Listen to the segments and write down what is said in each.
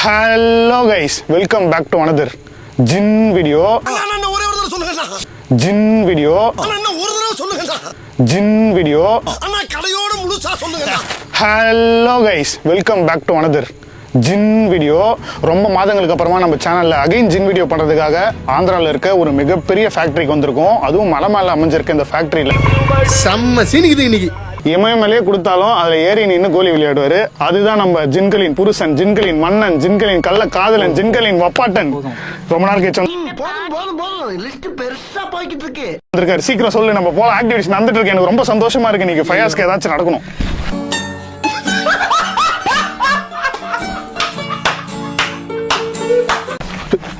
Hello guys, welcome back to another Jin video. Jin video. Jin video. Hello guys, welcome back to another ஜின் video. ரொம்ப மாதங்களுக்கு அப்புறமா நம்ம சேனல்ல again ஜின் video பண்றதுக்காக ஆந்திரால இருக்க ஒரு மிகப்பெரிய ஃபேக்டரிக்கு வந்திருக்கோம். அதுவும் மலை மேல அமைஞ்சிருக்க இந்த ஃபேக்டரியில செம்ம சீனிக்குது இன்னைக்கு. இமயமலையே கொடுத்தாலும் அதுல ஏறி நின்று கோலி விளையாடுவாரு. அதுதான் நம்ம ஜின்களின் புருஷன், ஜின்களின் மன்னன், ஜின்களின் கள்ள காதலன், ஜின்களின் வப்பாட்டன். ரொம்ப நாள் கழிச்சு வந்திருக்காரு. சீக்கிரம் சொல்லு, நம்ம போல ஆக்டிவிட்டிஸ் நடந்துட்டு இருக்கு. எனக்கு ரொம்ப சந்தோஷமா இருக்கு. நீங்க ஃபயாஸ்க்கு ஏதாச்சும் நடக்கணும்.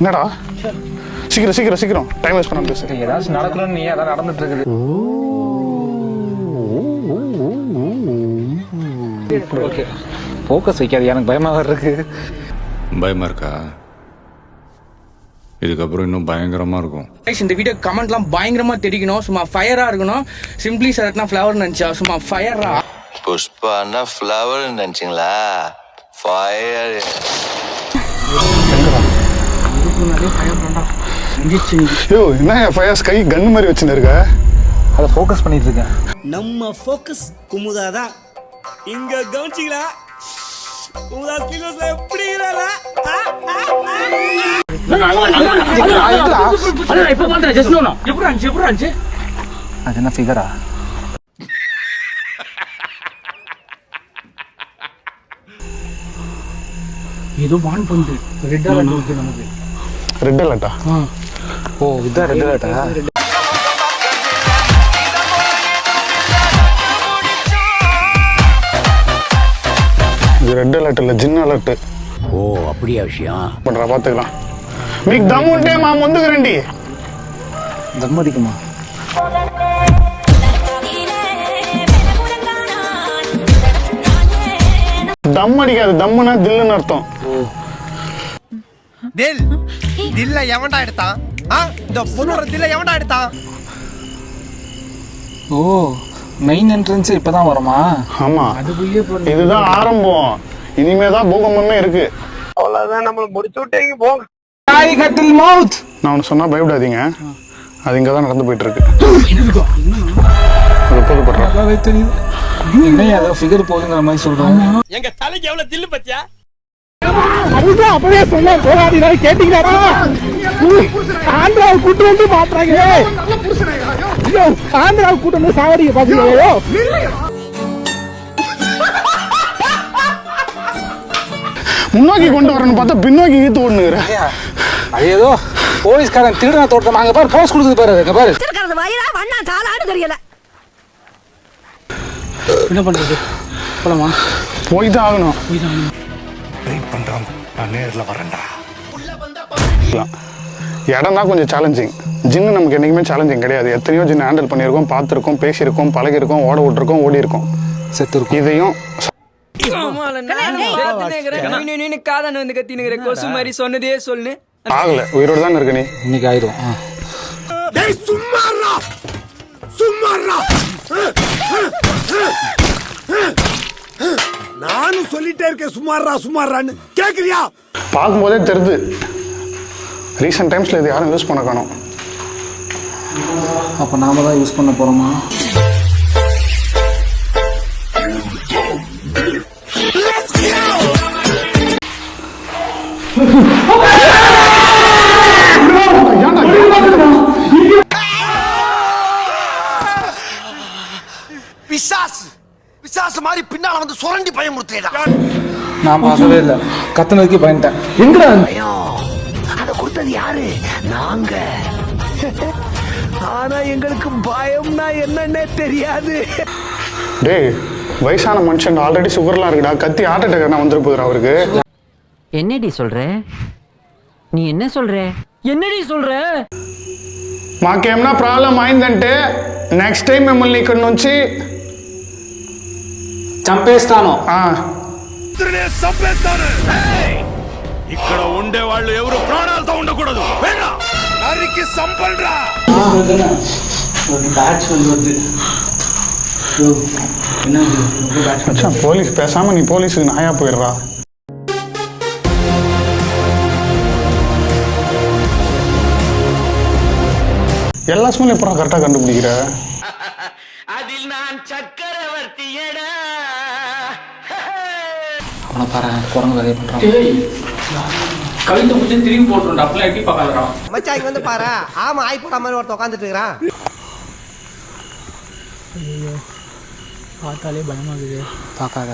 என்னடா சீக்கிரம் சீக்கிரம் சீக்கிரம் டைம் வேஸ்ட் பண்ண பேசு. ஏதாச்சும் நடக்கணும்னு நீ அதான் நடந்துட்டு இருக்குது. ஓகே ஃபோக்கஸ் வைக்காது, எனக்கு பயமா இருக்கு. பயமா இருக்கா? இதுக்கப்புறம் இன்னும் பயங்கரமா இருக்கும். இந்த வீடியோ கமெண்ட்லாம் பயங்கரமா தெரிக்கணும். சும்மா ஃபயரா இருக்கணும். சிம்பிளி சரட்னா ஃப்ளவர் நினைச்சா சும்மா ஃபயரா. புஷ்பானா ஃப்ளவர் நினைச்சிங்களா? ஃபயர். யோ, என்ன ஃபயாஸ் கை கன் மாதிரி வச்சுன்னு இருக்க? அதை ஃபோக்கஸ் பண்ணிட்டு இருக்கேன். நம்ம ஃபோக்கஸ் குமுதாதான். இங்க கவனிச்சிங்களா? குமுதா ஸ்கில்ஸ்ல எப்படி இருக்கறா? இப்ப பண்ற ஜஸ்ட் நோ. எப்படி அஞ்சு அது என்ன ஃபிகரா? ஏதோ வான் பண்ணு. ரெட் அலர்ட் இருக்கு நமக்கு. ரெட் அலர்ட்டா? ஓ இதான் ரெட் அலர்ட்டா? இது ரெட் அலர்ட் இல்ல, ஜின் அலர்ட். ஓ அப்படியா விஷயம்? பண்றா பாத்துக்கலாம். மீக் தம் உண்டே மா முந்துகரண்டி. தம் அடிக்குமா? தம் அடிக்காது. தம்முனா தில்லுன்னு அர்த்தம். டேல் தில்ல எவன்டா எடுத்தான்? இந்த பொண்ணோட தில்ல எவன்டா எடுத்தான்? ஓ மெயின் என்ட்ரன்ஸ் இப்பதான் வருமா? ஆமா, இதுதான் ஆரம்பம். இனிமேதான் பூகம்பமே இருக்கு. அவ்வளவுதான், நம்மள முடிச்சு விட்டீங்க போங்க. கட்டில் மவுத். நான் ஒன்று சொன்னா பயப்படாதீங்க. அது இங்கதான் நடந்து போயிட்டு இருக்கு. தெரியுது. என்ன ஏதோ ஃபிகர் போகுதுங்கிற மாதிரி சொல்றாங்க. எங்க தலைக்கு எவ்வளவு தில்லு பத்தியா? அதுதான் அப்பவே சொன்ன போராடினா கேட்டீங்களா? ஆந்திராவை கூட்டு வந்து மாத்துறாங்க. ஆந்திராவை கூட்டு வந்து சாவடிக்க பாத்தீங்களோ? முன்னோக்கி கொண்டு வரணும்னு பார்த்தா பின்னோக்கி இழுத்து ஓடுனுங்கிற. அது ஏதோ போலீஸ்காரன் திருடனா தோட்டம். அங்க பாரு போஸ்ட் கொடுக்குது பாரு. அங்க பாரு என்ன பண்றது? போலாமா? போய் தான் ஆகணும். இடம் தான் கொஞ்சம் சேலஞ்சிங். ஜின்னு நமக்கு என்னைக்குமே சேலஞ்சிங் கிடையாது. எத்தனையோ ஜின்னு ஹேண்டில் பண்ணியிருக்கோம், பார்த்துருக்கோம், பேசியிருக்கோம், பழகிருக்கோம், ஓட விட்டுருக்கோம், ஓடி இருக்கோம், செத்துருக்கோம். இதையும் காதன் வந்து கத்தினுங்கிற கொசு மாதிரி சொன்னதே சொல்லு. ஆகல, உயிரோடு தான் இருக்க. நீ இன்னைக்கு ஆயிரும். நானும் சொல்லிட்டே இருக்கேன் சுமாரான்னு கேக்குறியா? பார்க்கும்போதே தெரியுது. ரீசெண்ட் டைம்ஸ்ல இது யாரும் யூஸ் பண்ண காணோம். அப்ப நாம தான் யூஸ் பண்ண போறோமா? பிசாசு மாதிரி பின்னால வந்து சுரண்டி பயமுறுத்தேடா. நான் பார்க்கவே இல்லை. கத்துனதுக்கு பயந்துட்டேன். எங்கடா அத கொடுத்தது யாரு? நாங்க. ஆனா எங்களுக்கு பயம்னா என்னன்னே தெரியாது. டேய், வயசான மனுஷன் ஆல்ரெடி சுகர்லாம் இருக்குடா. கத்தி ஹார்ட் அட்டாக் நான் வந்துரு போகுது அவருக்கு. என்னடி சொல்ற? நீ என்ன சொல்ற? என்னடி சொல்ற? మాకేమన్నా ప్రాబ్లం అయిందంటే నెక్స్ట్ టైం మిమ్మల్ని ఇక్కడ నుంచి చంపేస్తాను. ఇక్కడ ఉండే వాళ్ళు ఎవరు ప్రాణాలతో ఉండకూడదు. నరికి సంపల్రా. போலீஸ் பேசாம நீ போலீஸுக்கு நாயா போயிடுறா. எல்லா ஸ்மெல்லும் எப்பறம் கரெக்டாக கண்டுபிடிக்கிற? அதில் நான் சக்கரவர்த்தியடா. அவனை பாரு குரங்கு வேலையை பண்றான். கழுத்து பிடிச்சி திரும்பி போட்டுருண்டா, அப்படிலாம் எட்டி பார்க்காதான். மச்சான் இங்க வந்து பாரு, ஆமா ஆய் போட மாதிரி ஒருத்தன் உட்காந்துட்டு இருக்கிறான். பார்த்தாலே பயமாகுது. பார்க்காத.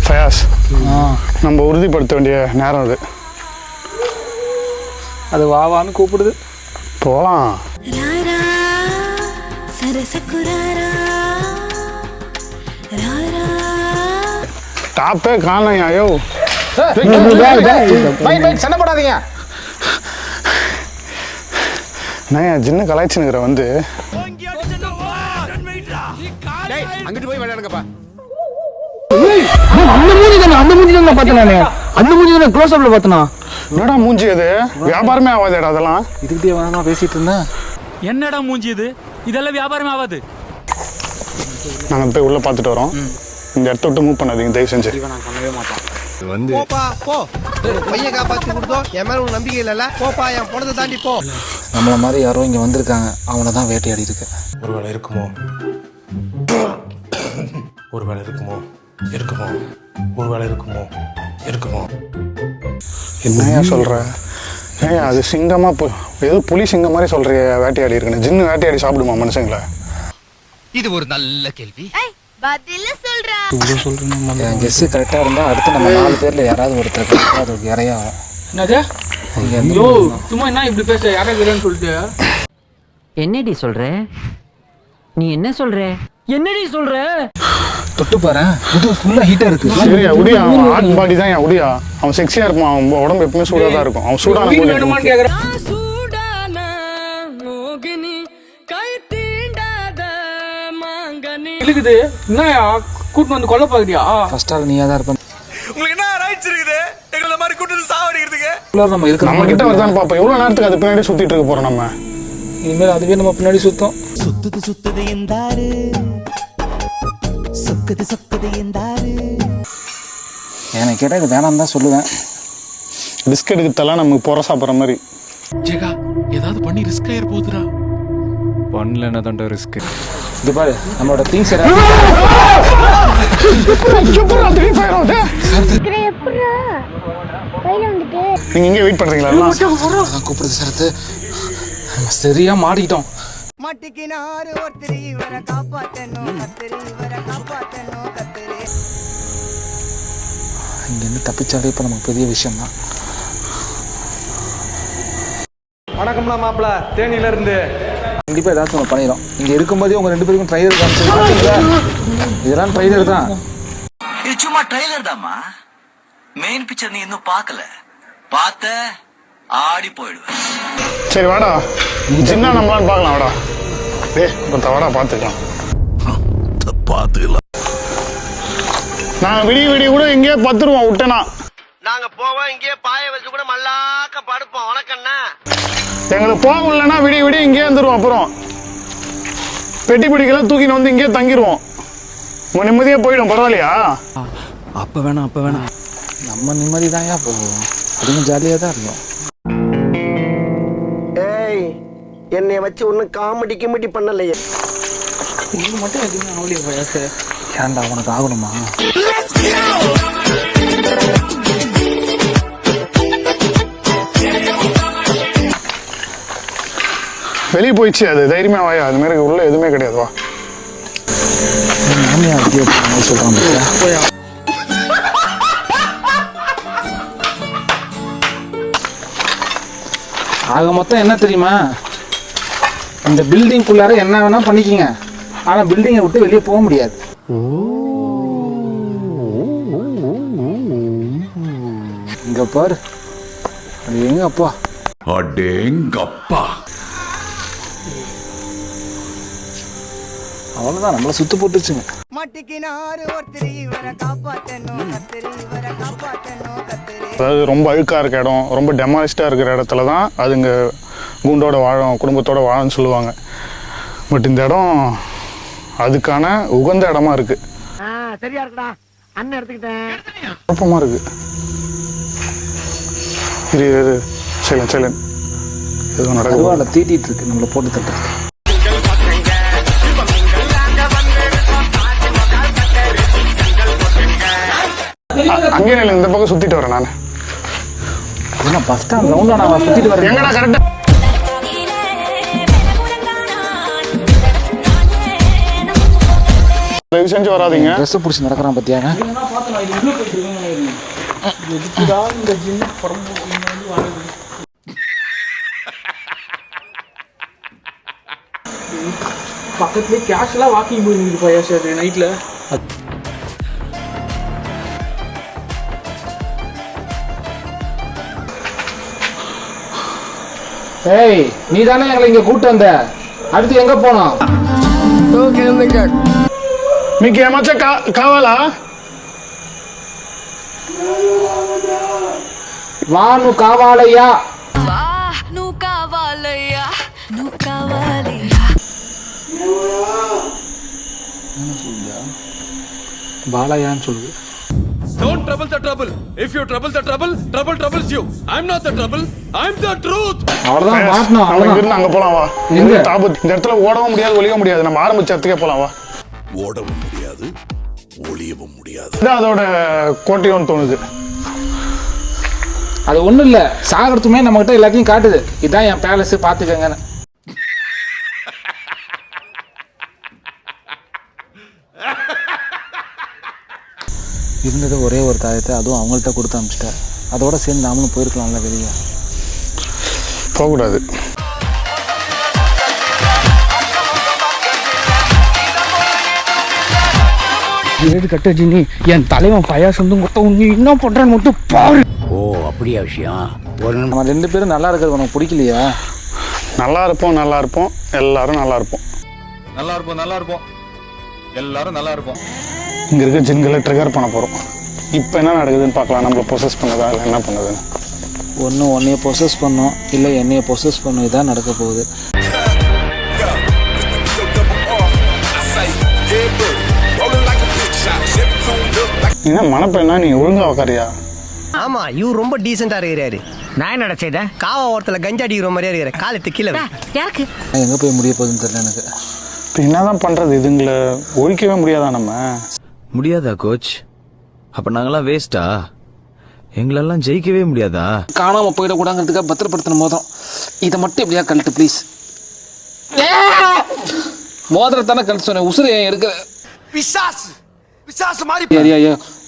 ஃபயாஸ், நம்ம உறுதிப்படுத்த வேண்டிய நேரம் அது. அது வாவான்னு கூப்பிடுது. போகலாம். டாப்பே காணலையா? யோ சண்டை போடாதீங்க. நான் சின்ன கலாய்ச்சினுக்கிற வந்து அங்கிட்டு போய் விளையாடுங்கப்பா. அந்த மூஞ்சி தான் பார்த்தேன் நானு. அந்த மூஞ்சி தான் க்ளோஸ் அப்ல பார்த்தனா. என்னடா மூஞ்சி அது? வியாபாரமே ஆகாதேடா அதெல்லாம். இதுக்கிட்டே வேணாம் பேசிட்டு இருந்தேன். என்னடா மூஞ்சி இது? இதெல்லாம் வியாபாரமே ஆகாது. நாங்கள் போய் உள்ளே பார்த்துட்டு வரோம். இந்த இடத்த விட்டு மூவ் பண்ணாதீங்க தயவு செஞ்சு. நான் பண்ணவே மாட்டேன். போப்பா போ. பையன் காப்பாத்தி கொடுத்தோம், என் மேல உனக்கு நம்பிக்கை இல்லைல்ல? போப்பா, என் பணத்தை தாண்டி போ. நம்மள மாதிரி யாரோ இங்க வந்திருக்காங்க. அவனை தான் வேட்டையாடி இருக்கு. ஒருவேளை இருக்குமோ, ஒருவேளை இருக்குமோ, இருக்குமோ, ஒருவேளை இருக்குமோ, இருக்குமோ. என்னையா சொல்ற? ஏன் அது சிங்கமா ஏதோ புலி சிங்கம் மாதிரி சொல்றிய? வேட்டையாடி இருக்குன்னு. ஜின்னு வேட்டையாடி சாப்பிடுமா மனுஷங்களை? இது ஒரு நல்ல கேள்வி. பதில சொல்றா. என் கெஸ் கரெக்டா இருந்தா அடுத்து நம்ம 4 பேர்ல யாராவது ஒருத்தர் அது இறையா. என்னது? ஐயோ சும்மா என்ன இப்படி பேச? யாரா இருக்கிறேன்னு சொல்லிட்டு. என்னடி சொல்ற? நீ என்ன சொல்ற? என்னடி சொல்ற? தொட்டு பாரு, இது ஃபுல்லா ஹீட்டா இருக்கு. சரியா உடியா? அவன் ஹாட் பாடி தான் என் உடியா. அவன் செக்ஸியா இருப்பான். அவன் உடம்பு எப்பவுமே சூடா தான் இருக்கும். அவன் சூடான போது வேணுமான்னு கேக்குறேன். இருக்குது. என்னயா கூட்டு வந்து கொல்ல பாக்குறியா? ஃபர்ஸ்ட் ஆள் நீயா தான் இருப்ப. உங்களுக்கு என்ன ரைட்ஸ் இருக்குது எங்களை மாதிரி கூட்டு சாவடிக்கிறதுக்கு? நம்ம இருக்கிற நம்ம கிட்ட வருதான்னு பாப்போம். எவ்வளவு நேரத்துக்கு அது பின்னாடி சுத்திட்டு இருக்க போறோம் நம்ம? இனிமேல் அதுவே நம்ம பின்னாடி சுத்தம். சுத்துது எந்தாரு, சொக்குது எந்தாரு. எனக்கு கேட்டா இது வேணாம் தான் சொல்லுவேன். பிஸ்கெட்டுக்கு தலை நமக்கு புற சாப்பிட்ற மாதிரி. ஜெகா ஏதாவது பண்ணி ரிஸ்க் ஆயிர போகுதுடா. பண்ணல என்ன தான்டா ரிஸ்க். இது பாரு நம்மளோட திங்ஸ் நீங்க இங்கே வெயிட் பண்றீங்களா? கூப்பிடுறது சரத்து. சரியா மாட்டிக்கிட்டோம். மாட்டிக்கினாரு ஒருத்தர் இவரை காப்பாத்தணும், கத்திரி இவரை காப்பாத்தணும், கத்திரி. இங்கேருந்து தப்பிச்சாலே இப்போ நமக்கு பெரிய விஷயம் தான். வணக்கம்ல மாப்பிள, தேனியில இருந்து. கண்டிப்பாக ஏதாச்சும் ஒன்று பண்ணிடும். இங்கே இருக்கும்போதே உங்கள் 2 பேருக்கும் ட்ரைலர் காமிச்சிருக்கீங்களா? இதெல்லாம் ட்ரைலர் தான். இது சும்மா ட்ரைலர் தாம்மா. மெயின் பிக்சர் நீ இன்னும் பார்க்கல. பார்த்த ஆடி போயிடுவேன். சரி வாடா, சின்ன நம்மளான்னு பார்க்கலாம். வாடா இப்போ வாடா பார்த்துக்கலாம். நான் விடிய கூட எங்கேயே பத்துருவோம் விட்டேனா. நாங்க போவோம், இங்கே பாய வச்சு கூட மல்லாக்க படுப்போம். வணக்கம்ண்ணா. எங்களுக்கு போக முடியலன்னா விடிய இங்கேயே வந்துடுவோம். அப்புறம் பெட்டி பிடிக்கலாம் தூக்கின்னு வந்து இங்கேயே தங்கிடுவோம். உங்க நிம்மதியே போயிடும். பரவாயில்லையா? அப்ப வேணாம். நம்ம நிம்மதி தான்யா போகும். அதுவும் ஜாலியாக தான் இருக்கும். ஏய், என்னை வச்சு ஒன்னும் காமெடி பண்ணலையே. இது மட்டும் எதுவுமே ஆகலையே வயசு. ஏன்டா உனக்கு ஆகணுமா? வெளியே போயிடுச்சு. அது தைரியமே வாயா. அது மாதிரி உள்ள எதுவுமே கிடையாது. வா. சொல்றாங்க. ஆக மொத்தம் என்ன தெரியுமா? இந்த பில்டிங்குள்ளார என்ன வேணா பண்ணிக்கிங்க. ஆனா பில்டிங்கை விட்டு வெளியே போக முடியாது. இங்க பாரு. அது எங்க அப்பா? அடேங்கப்பா. அவ்வளவுதான், நம்மள சுத்து போட்டுச்சுங்க. மாட்டிக்கினாரு ஒருத்தர் இவரை காப்பாத்தணும், கத்திரி இவரை காப்பாத்தணும், கத்திரி. அதாவது ரொம்ப அழுக்காக இருக்க இடம், ரொம்ப டெமாலிஸ்டாக இருக்கிற இடத்துல தான் அதுங்க குண்டோட வாழும், குடும்பத்தோட வாழும்னு சொல்லுவாங்க. பட் இந்த இடம் அதுக்கான உகந்த இடமா இருக்கு. சரியா இருக்குடா, அண்ணன் எடுத்துக்கிட்டேன். குழப்பமா இருக்கு. இரு சைலன் எதுவும் நடக்குது. கருவால தீட்டிட்டு இருக்கு நம்மளை போட்டு தட்டுறது. அங்கேயே நில்லுங்க, இந்த பக்கம் சுத்திட்டு வரேன் நான். ஏன்னா பஸ் ஸ்டாண்ட் ரவுண்டா நான் சுத்திட்டு வரேன். எங்கடா கரெக்டா தயவு செஞ்சு வராதீங்க. ட்ரெஸ் பிடிச்சி நடக்கிறான் பத்தியாங்க. பக்கத்துலேயே கேஷுவலாக வாக்கிங் போயிருந்துருக்கு பையா சார் நைட்டில். ஏய் நீ தானே எங்களை இங்க கூட்டு வந்த, அடுத்து எங்க போனோம்? మీకు ఏమచ్చా కావాలా? వా నువ్వు కావాలయ్యా. నువ్వు కావాలయ్యా, నువ్వు కావాలయ్యా. பாலையான்னு சொல்லுது. Don't trouble the trouble. If you trouble the trouble, trouble troubles you. I'm not the trouble. I'm the truth. அவ்வளவுதான் மாட்டணும். நம்ம அவ்வளவுதான். இங்கிருந்து அங்க போலாம் வா. எங்க? தாபத் இந்த இடத்துல ஓடவும் முடியாது ஒளியவும் முடியாது. நம்ம ஆரம்பிச்ச இடத்துக்கே போலாம் வா. ஓடவும் முடியாது, ஒளியவும் முடியாது. இதான் அதோட கோட்டையோன்னு தோணுது. அது ஒண்ணும் இல்ல, சாகரத்துமே நம்ம கிட்ட எல்லாத்தையும் காட்டுது. இதான் என் பேலஸ், பாத்துக்கங்கன்னு. இருந்தது ஒரே ஒரு தாயத்தை, அதுவும் அவங்கள்ட்ட கொடுத்து அனுப்பிச்சிட்டேன். அதோட சேர்ந்து நாமளும் போயிருக்கலாம்ல வெளியே. போகக்கூடாது. ஏது கட்ட ஜினி, என் தலைவன் பையா சொந்தம் கொடுத்த நீ என்ன பண்றான்னு மட்டும் பாரு. ஓ அப்படியா விஷயம்? நம்ம 2 பேரும் நல்லா இருக்கிறது உனக்கு பிடிக்கலையா? நல்லா இருப்போம் எல்லாரும் நல்லா இருப்போம். எல்லாரும் நல்லா இருப்போம். இங்க இருக்க ஜின்களை ட்ரிகர் பண்ண போறோம். இப்போ என்ன நடக்குதுன்னு பார்க்கலாம். நம்மள பொசஸ் பண்ணதா இல்லை என்ன பண்ணுதுன்னு. ஒன்று உன்னைய பொசஸ் பண்ணும், இல்லை என்னைய பொசஸ் பண்ணும். இதான் நடக்க போகுது. என்ன மனப்பெண்ணா நீ ஒழுங்கா உக்காரியா? ஆமா இவர் ரொம்ப டீசெண்டா இருக்கிறாரு. நான் என்னடா செய்தேன்? காவா ஓரத்துல கஞ்சா அடிக்கிற மாதிரியா இருக்கிற. காலத்து கீழே வை. யாருக்கு? எங்கே போய் முடிய போகுதுன்னு தெரியல எனக்கு. இப்போ என்னதான் பண்றது? இதுங்களை ஒழிக்கவே முடியாதா நம்ம? முடியாதா கோச்? அப்ப நாங்கெல்லாம் வேஸ்டா? எங்களெல்லாம் ஜெயிக்கவே முடியாதா? காணாமல் போயிடக்கூடாங்கிறதுக்காக பத்திரப்படுத்தின மோதிரம். இதை மட்டும் எப்படியா கழட்டு ப்ளீஸ். மோதிரத்தானே கழட்டு சொன்னேன். உசுறு ஏன் எடுக்கிற? பிசாசு மாதிரி ஏரியா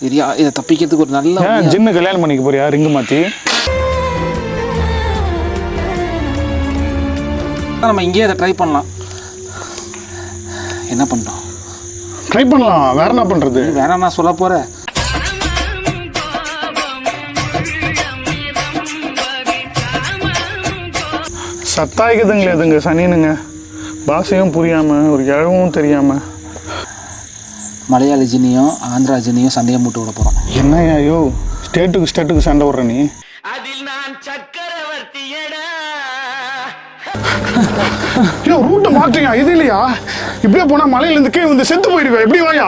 ஏரியா இதை தப்பிக்கிறதுக்கு ஒரு நல்ல ஏன் ஜின்னு கல்யாணம் பண்ணிக்க போறியா ரிங்கு மாத்தி? நம்ம இங்கேயே அதை ட்ரை பண்ணலாம். என்ன பண்ணோம்? ட்ரை பண்ணலாம். வேற என்ன பண்றது? வேற நான் சொல்ல போகிறேன். சத்தாய்க்குதுங்களே இதுங்க சனினுங்க. பாஷையும் புரியாம ஒரு இழவும் தெரியாம. மலையாளி ஜினியும் ஆந்திரா ஜினியும் சண்டையை மூட்டு விட போகிறோம். என்னையா ஐயோ ஸ்டேட்டுக்கு சண்டை விடுற நீ? அதில் நான் சக்கரவர்த்தியடா. ரூட்டை மாற்றுங்க. இது இல்லையா? இப்படியே போனா மலையில இருந்து கீழே வந்து செத்து போயிடுவேன். எப்படி வாயா?